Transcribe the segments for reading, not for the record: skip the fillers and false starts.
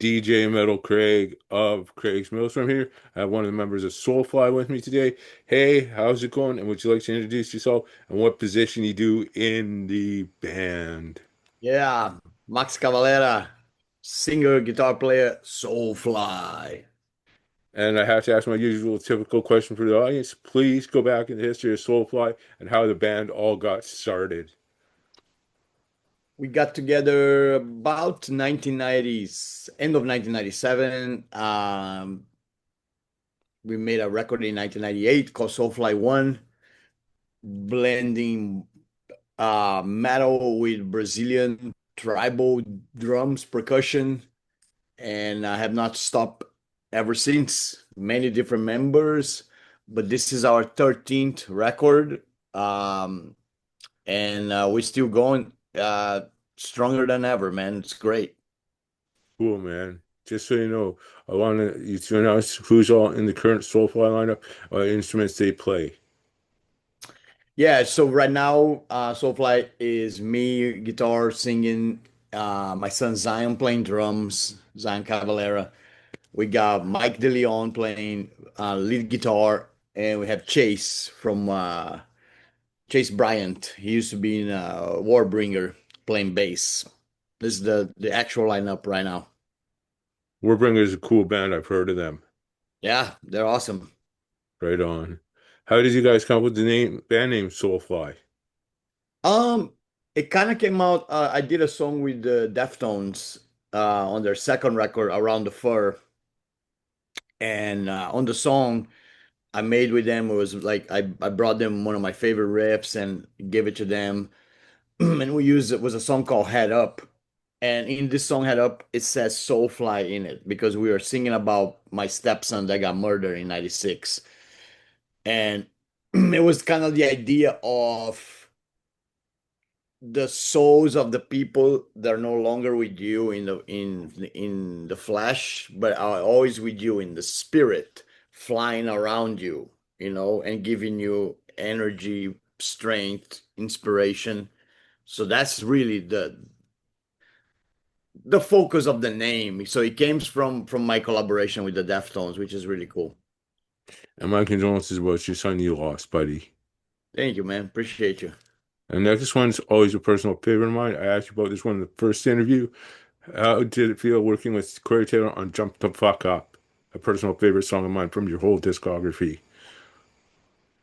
DJ Metal Craig of Craig's Mills from here. I have one of the members of Soulfly with me today. Hey, how's it going? And would you like to introduce yourself and what position you do in the band? Yeah, Max Cavalera, singer, guitar player, Soulfly. And I have to ask my usual typical question for the audience. Please go back in the history of Soulfly and how the band all got started. We got together about 1990s, end of 1997. We made a record in 1998 called Soulfly 1, blending metal with Brazilian tribal drums, percussion, and I have not stopped ever since. Many different members, but this is our 13th record, and we're still going stronger than ever, man. It's great. Cool, man. Just so you know, I want you to announce who's all in the current Soulfly lineup, instruments they play. Yeah, so right now, Soulfly is me, guitar, singing, my son Zion playing drums, Zion Cavalera. We got Mike DeLeon playing lead guitar, and we have Chase from Chase Bryant. He used to be in Warbringer playing bass. This is the actual lineup right now. Warbringer is a cool band. I've heard of them. Yeah, they're awesome. Right on. How did you guys come up with the band name Soulfly? Um, it kind of came out. I did a song with the Deftones on their second record, Around the Fur, and on the song I made with them, it was like I brought them one of my favorite riffs and gave it to them, and we used it was a song called Head Up. And in this song, Head Up, it says Soulfly in it because we were singing about my stepson that got murdered in 96. And it was kind of the idea of the souls of the people that are no longer with you in the flesh, but are always with you in the spirit, flying around you, and giving you energy, strength, inspiration. So that's really the focus of the name. So it came from my collaboration with the Deftones, which is really cool. And my condolences about your son you lost, buddy. Thank you, man. Appreciate you. And this one's always a personal favorite of mine. I asked you about this one in the first interview. How did it feel working with Corey Taylor on Jump the Fuck Up? A personal favorite song of mine from your whole discography.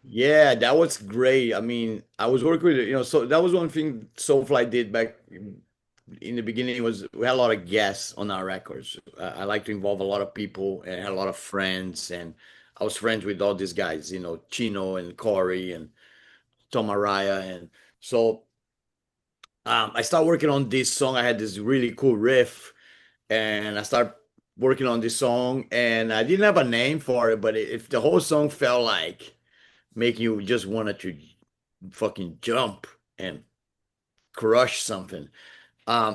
Yeah, that was great. I mean, I was working with, so that was one thing Soulfly did back in the beginning was we had a lot of guests on our records. I like to involve a lot of people and had a lot of friends, and I was friends with all these guys, Chino and Corey and Tom Araya, and so I started working on this song. I had this really cool riff, and I started working on this song, and I didn't have a name for it, but if the whole song felt like making you just wanted to fucking jump and crush something.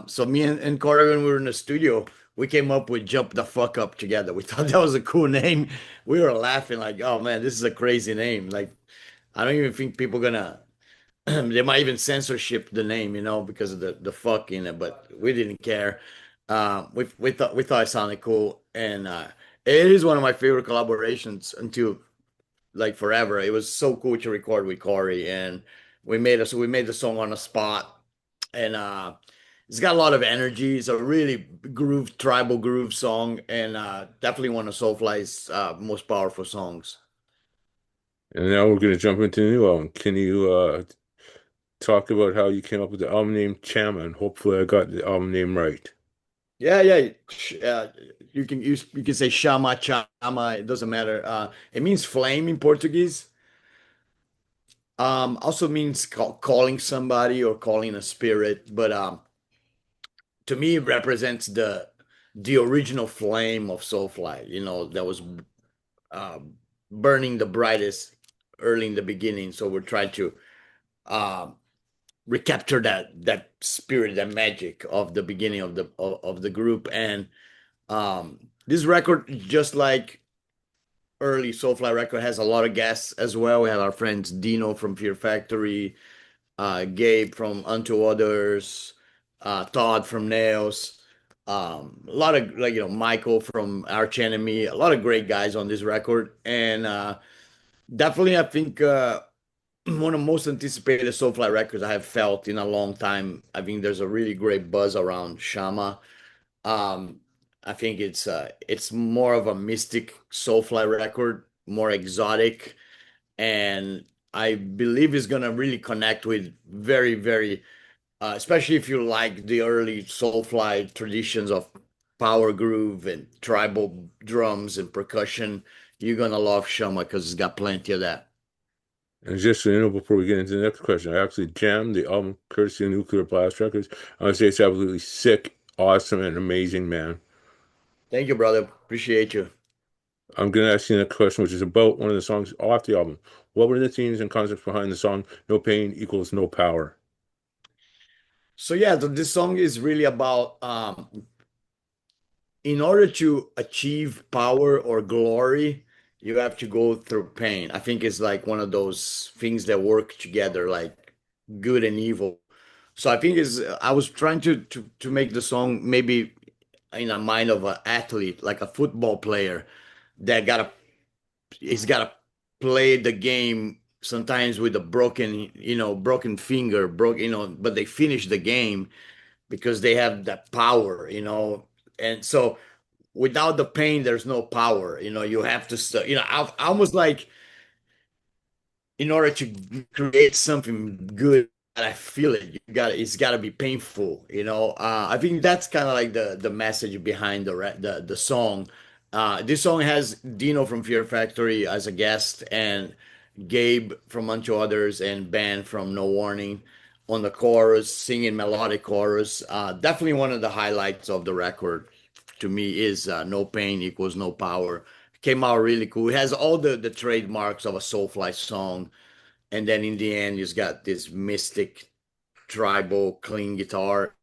So me and Corey, when we were in the studio, we came up with Jump the Fuck Up together. We thought that was a cool name. We were laughing like, oh man, this is a crazy name. Like, I don't even think people gonna they might even censorship the name, because of the fuck in it, but we didn't care. We thought it sounded cool. And it is one of my favorite collaborations until like forever. It was so cool to record with Corey, and we made the song on the spot, and it's got a lot of energy. It's a really tribal groove song, and definitely one of Soulfly's most powerful songs. And now we're going to jump into the new album. Can you talk about how you came up with the album name Chama? And hopefully I got the album name right. Yeah, yeah. You can say chama, chama. It doesn't matter. It means flame in Portuguese. Also means calling somebody or calling a spirit. But to me, it represents the original flame of Soulfly. That was uh, burning the brightest early in the beginning. So we're trying to uh, recapture that spirit, that magic of the beginning of the group. And this record, just like early Soulfly record, has a lot of guests as well. We have our friends Dino from Fear Factory, Gabe from Unto Others, Todd from Nails. A lot of like Michael from Arch Enemy, a lot of great guys on this record, and definitely I think one of the most anticipated Soulfly records I have felt in a long time. I think there's a really great buzz around Shama. Um, I think it's more of a mystic Soulfly record, more exotic, and I believe it's gonna really connect with very, especially if you like the early Soulfly traditions of power groove and tribal drums and percussion. You're gonna love Shama because it's got plenty of that. And just so you know, before we get into the next question, I actually jammed the album courtesy of Nuclear Blast Records. I would say it's absolutely sick, awesome, and amazing, man. Thank you, brother. Appreciate you. I'm going to ask you the next question, which is about one of the songs off the album. What were the themes and concepts behind the song No Pain Equals No Power? So yeah, this song is really about in order to achieve power or glory, you have to go through pain. I think it's like one of those things that work together, like good and evil. So I think is I was trying to make the song maybe in a mind of an athlete, like a football player that gotta he's gotta play the game sometimes with a broken finger, but they finish the game because they have that power. And so without the pain, there's no power. You have to, almost like in order to create something good, I feel it. It's got to be painful. I think that's kind of like the message behind the song. This song has Dino from Fear Factory as a guest and Gabe from Unto Others and Ben from No Warning on the chorus, singing melodic chorus. Definitely one of the highlights of the record to me is No Pain Equals No Power. Came out really cool. It has all the trademarks of a Soulfly song, and then in the end, it's got this mystic, tribal, clean guitar.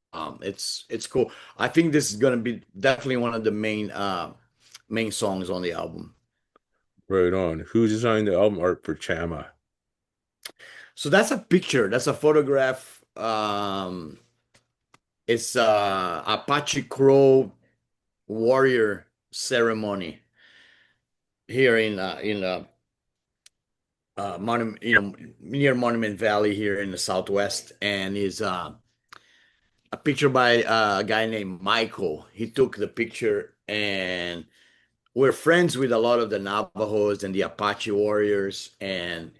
It's cool. I think this is gonna be definitely one of the main songs on the album. Right on. Who designed the album art for Chama? So that's a picture. That's a photograph. It's Apache Crow warrior ceremony here in Monument, near Monument Valley here in the Southwest, and is a picture by a guy named Michael. He took the picture, and we're friends with a lot of the Navajos and the Apache warriors, and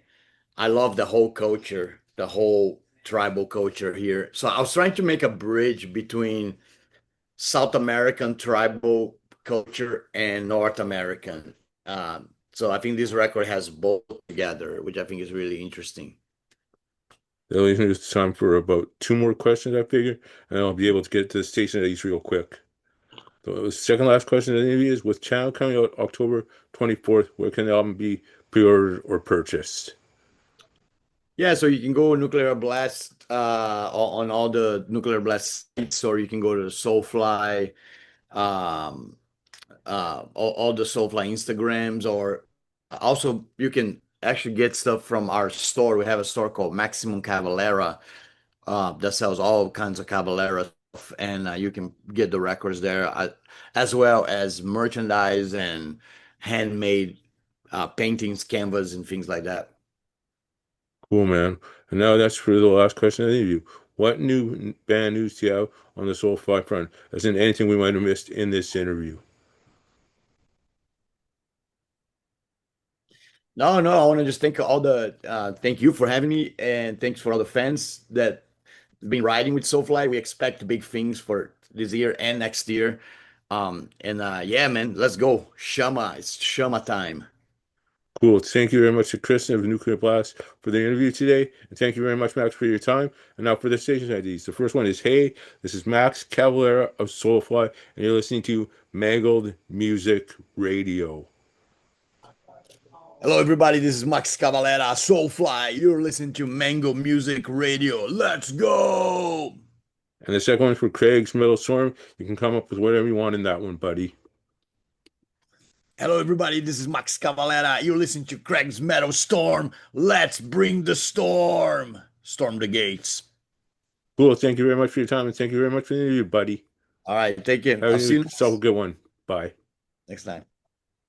I love the whole culture, the whole tribal culture here. So I was trying to make a bridge between South American tribal culture and North American. So I think this record has both together, which I think is really interesting. That leaves me with time for about two more questions, I figure, and I'll be able to get to the station at least real quick. So the second last question of the interview is, with Channel coming out October 24th, where can the album be pre-ordered or purchased? Yeah, so you can go Nuclear Blast on all the Nuclear Blast sites, or you can go to Soulfly, um, all the Soulfly Instagrams, or also you can actually get stuff from our store. We have a store called Maximum Cavalera that sells all kinds of Cavalera stuff, and you can get the records there, as well as merchandise and handmade paintings, canvas, and things like that. Cool, man. And now that's for the last question of the interview. What new band news do you have on the Soulfly front? As in anything we might have missed in this interview? No, no, I want to just thank you for having me, and thanks for all the fans that been riding with Soulfly. We expect big things for this year and next year. And yeah, man, let's go. Shama, it's Shama time. Cool. Thank you very much to Kristen of Nuclear Blast for the interview today. And thank you very much, Max, for your time. And now for the station IDs. The first one is, hey, this is Max Cavalera of Soulfly, and you're listening to Mangled Music Radio. Hello, everybody. This is Max Cavalera, Soulfly. You're listening to Mango Music Radio. Let's go. And the second one is for Craig's Metal Storm. You can come up with whatever you want in that one, buddy. Hello, everybody. This is Max Cavalera. You're listening to Craig's Meadow Storm. Let's bring the storm. Storm the gates. Cool. Thank you very much for your time, and thank you very much for the interview, buddy. All right, take care. Have I'll see you yourself a good one. Bye. next time.